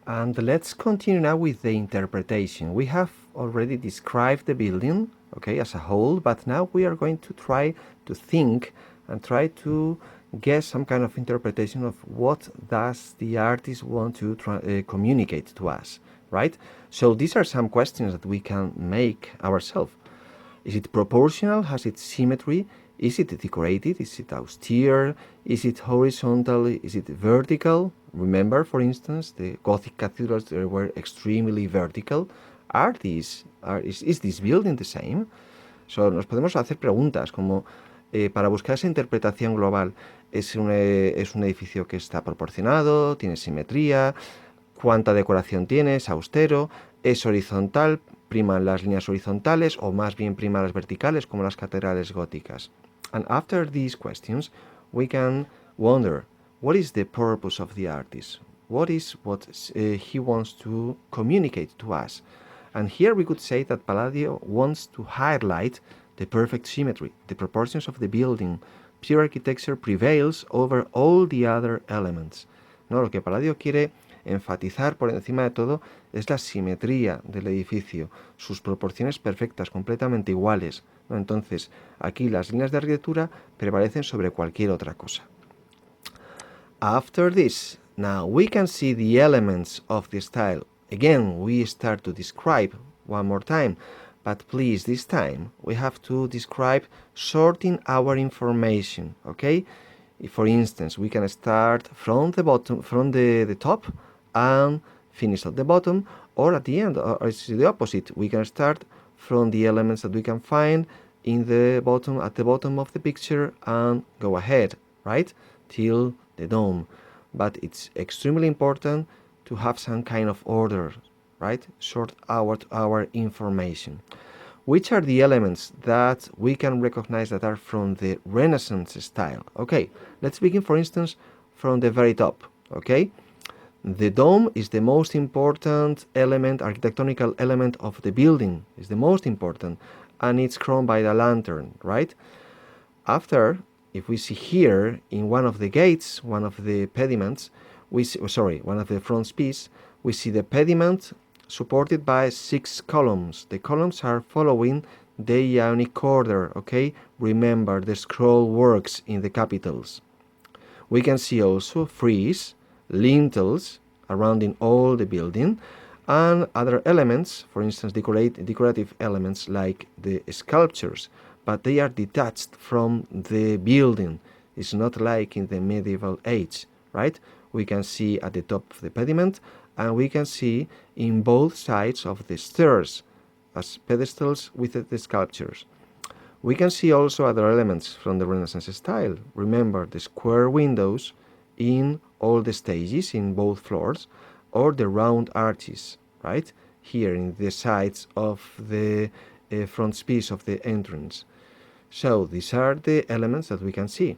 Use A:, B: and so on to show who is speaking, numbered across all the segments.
A: And let's continue now with the interpretation. We have already described the building, okay, as a whole, but now we are going to try to think and try to get some kind of interpretation of what does the artist want to communicate to us, right? So these are some questions that we can make ourselves. Is it proportional? Has it symmetry? Is it decorated? Is it austere? Is it horizontal? Is it vertical? Remember, for instance, the Gothic cathedrals were extremely vertical. Is this building the same? So, nos podemos hacer preguntas como para buscar esa interpretación global. ¿Es un edificio que está proporcionado? ¿Tiene simetría? ¿Cuánta decoración tiene? ¿Es austero? ¿Es horizontal? ¿Priman las líneas horizontales o más bien priman las verticales como las catedrales góticas? And after these questions, we can wonder, what is the purpose of the artist? What is what he wants to communicate to us? And here we could say that Palladio wants to highlight the perfect symmetry, the proportions of the building. Pure architecture prevails over all the other elements. ¿No? Lo que Palladio quiere enfatizar por encima de todo es la simetría del edificio, sus proporciones perfectas, completamente iguales, ¿no? Entonces, aquí las líneas de arquitectura prevalecen sobre cualquier otra cosa. After this, now we can see the elements of the style. Again, we start to describe one more time, but please, this time we have to describe sorting our information, okay? For instance, we can start from the bottom, from the top, and finish at the bottom, or at the end, or it's the opposite. We can start from the elements that we can find in the bottom, at the bottom of the picture, and go ahead, right, till the dome. But it's extremely important to have some kind of order, right? Sort out our information. Which are the elements that we can recognize that are from the Renaissance style? Okay, let's begin, for instance, from the very top, okay? The dome is the most important element, architectonical element of the building, is the most important, and it's crowned by the lantern, right? After, if we see here in one of the gates, one of the pediments, one of the frontispiece, we see the pediment supported by 6 columns. The columns are following the Ionic order, okay? Remember, the scroll works in the capitals. We can see also frieze, lintels surrounding all the building, and other elements, for instance, decorative elements like the sculptures, but they are detached from the building. It's not like in the medieval age, right? We can see at the top of the pediment, and we can see in both sides of the stairs as pedestals with the sculptures. We can see also other elements from the Renaissance style. Remember the square windows in all the stages, in both floors, or the round arches, right? Here in the sides of the frontispiece of the entrance. So these are the elements that we can see.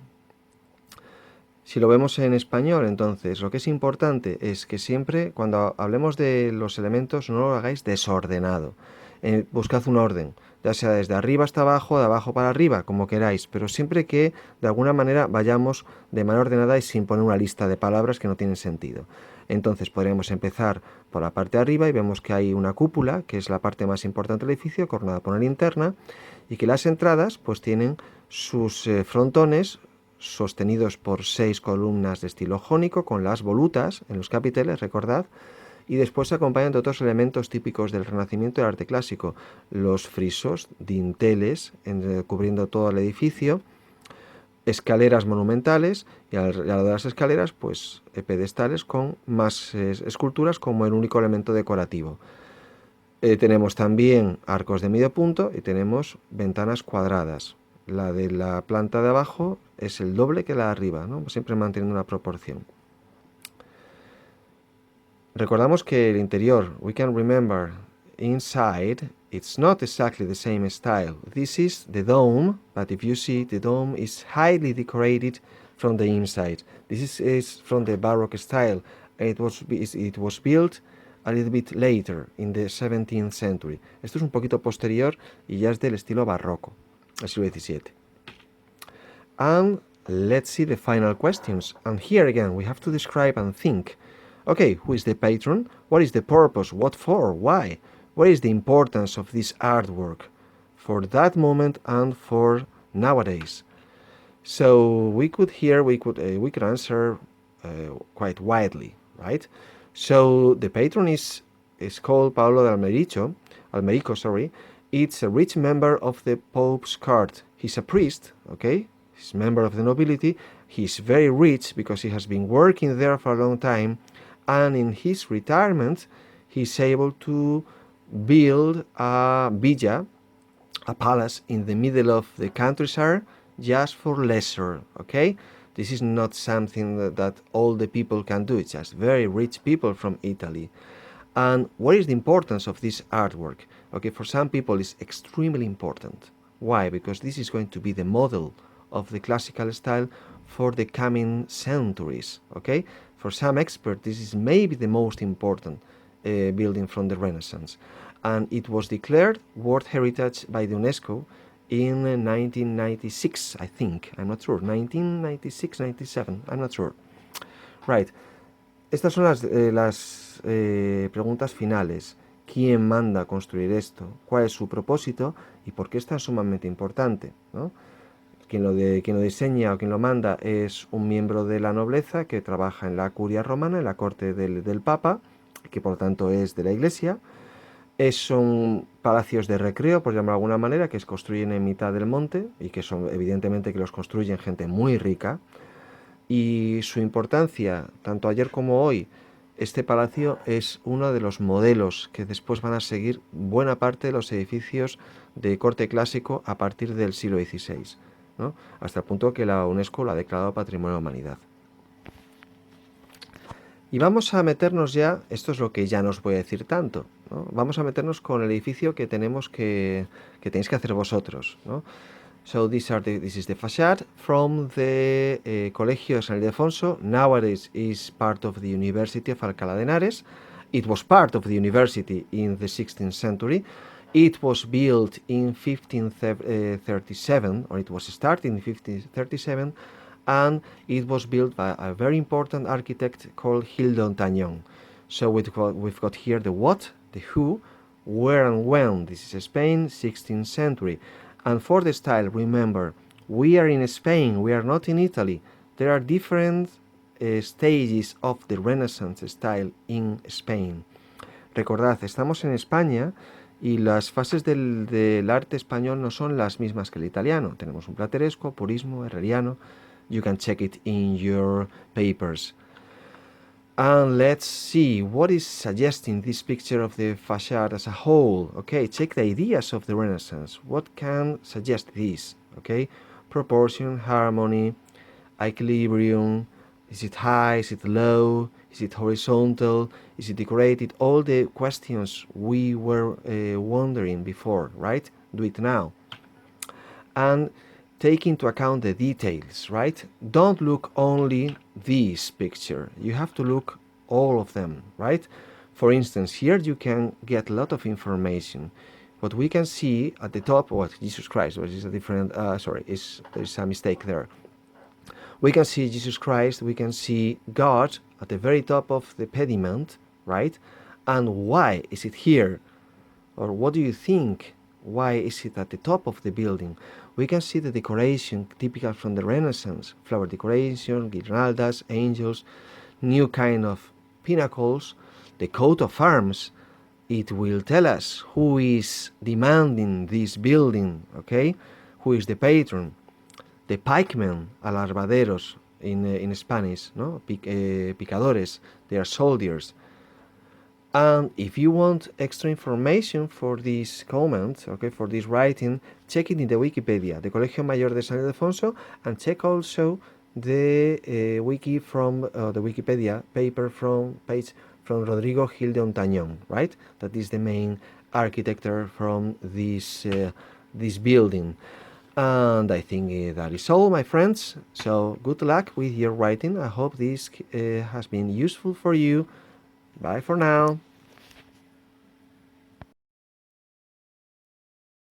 A: Si lo vemos en español, entonces, lo que es importante es que siempre, cuando hablemos de los elementos, no lo hagáis desordenado. Buscad un orden, ya sea desde arriba hasta abajo, de abajo para arriba, como queráis, pero siempre que de alguna manera vayamos de manera ordenada y sin poner una lista de palabras que no tienen sentido. Entonces podríamos empezar por la parte de arriba y vemos que hay una cúpula, que es la parte más importante del edificio, coronada por una linterna, y que las entradas pues tienen sus frontones sostenidos por 6 columnas de estilo jónico con las volutas en los capiteles, recordad, y después se acompañan de otros elementos típicos del Renacimiento y del arte clásico, los frisos, dinteles cubriendo todo el edificio, escaleras monumentales y al lado de las escaleras pues pedestales con más esculturas como el único elemento decorativo. Tenemos también arcos de medio punto y tenemos ventanas cuadradas. La de la planta de abajo es el doble que la de arriba, ¿no? Siempre manteniendo una proporción. Recordamos que el interior, we can remember, inside, it's not exactly the same style. This is the dome, but if you see, the dome is highly decorated from the inside. This is from the Baroque style. It was built a little bit later, in the 17th century. Esto es un poquito posterior y ya es del estilo barroco, del siglo XVII. And let's see the final questions. And here again, we have to describe and think. Okay, who is the patron? What is the purpose? What for? Why? What is the importance of this artwork for that moment and for nowadays? So we could answer quite widely, right? So the patron is called Pablo de Almerico, sorry. It's a rich member of the Pope's court. He's a priest, okay? He's a member of the nobility. He's very rich because he has been working there for a long time, and in his retirement, he's able to build a villa, a palace in the middle of the countryside just for leisure, okay? This is not something that all the people can do. It's just very rich people from Italy. And what is the importance of this artwork? Okay, for some people it's extremely important. Why? Because this is going to be the model of the classical style for the coming centuries, okay? For some experts, this is maybe the most important building from the Renaissance. And it was declared World Heritage by the UNESCO in 1996, I think. I'm not sure. 1996, 97. I'm not sure. Right. Estas son las preguntas finales. ¿Quién manda a construir esto? ¿Cuál es su propósito? ¿Y por qué es tan sumamente importante? ¿No? Quien lo diseña o quien lo manda es un miembro de la nobleza que trabaja en la curia romana, en la corte del Papa, que por lo tanto es de la Iglesia. Son palacios de recreo, por llamarlo de alguna manera, que se construyen en mitad del monte y que son evidentemente que los construyen gente muy rica. Y su importancia, tanto ayer como hoy, este palacio es uno de los modelos que después van a seguir buena parte de los edificios de corte clásico a partir del siglo XVI, ¿no? Hasta el punto que la UNESCO lo ha declarado Patrimonio de la Humanidad. Y vamos a meternos ya, esto es lo que ya no os voy a decir tanto, ¿no? Vamos a meternos con el edificio que tenéis que hacer vosotros, ¿no? So this is the facade from the Colegio San Ildefonso. Nowadays is part of the University of Alcalá de Henares. It was part of the university in the 16th century. It was built in 1537, or it was started in 1537, and it was built by a very important architect called D'Ontagnon. So we've got here the what, the who, where and when. This is Spain, 16th century. And for the style, remember, we are in Spain, we are not in Italy. There are different stages of the Renaissance style in Spain. Recordad, estamos en España y las fases del arte español no son las mismas que el italiano. Tenemos un plateresco, purismo, herreriano. You can check it in your papers. And let's see what is suggesting this picture of the facade as a whole. Okay, check the ideas of the Renaissance. What can suggest this? Okay, proportion, harmony, equilibrium. Is it high? Is it low? Is it horizontal? Is it decorated? All the questions we were wondering before, right? Do it now. And take into account the details, right? Don't look only this picture. You have to look all of them, right? For instance, here you can get a lot of information. What we can see at the top, what Jesus Christ, which is a different, there's a mistake there. We can see Jesus Christ, we can see God at the very top of the pediment, right? And why is it here? Or what do you think? Why is it at the top of the building? We can see the decoration typical from the Renaissance, flower decoration, guirnaldas, angels, new kind of pinnacles, the coat of arms. It will tell us who is demanding this building, okay? Who is the patron? The pikemen, alarbaderos in Spanish, no? Picadores, they are soldiers. And if you want extra information for this comment, okay, for this writing, check it in the Wikipedia, the Colegio Mayor de San Ildefonso, and check also the wiki from the Wikipedia page from Rodrigo Gil de Ontañón, right? That is the main architect from this building. And I think that is all, my friends. So good luck with your writing. I hope this has been useful for you. Bye for now.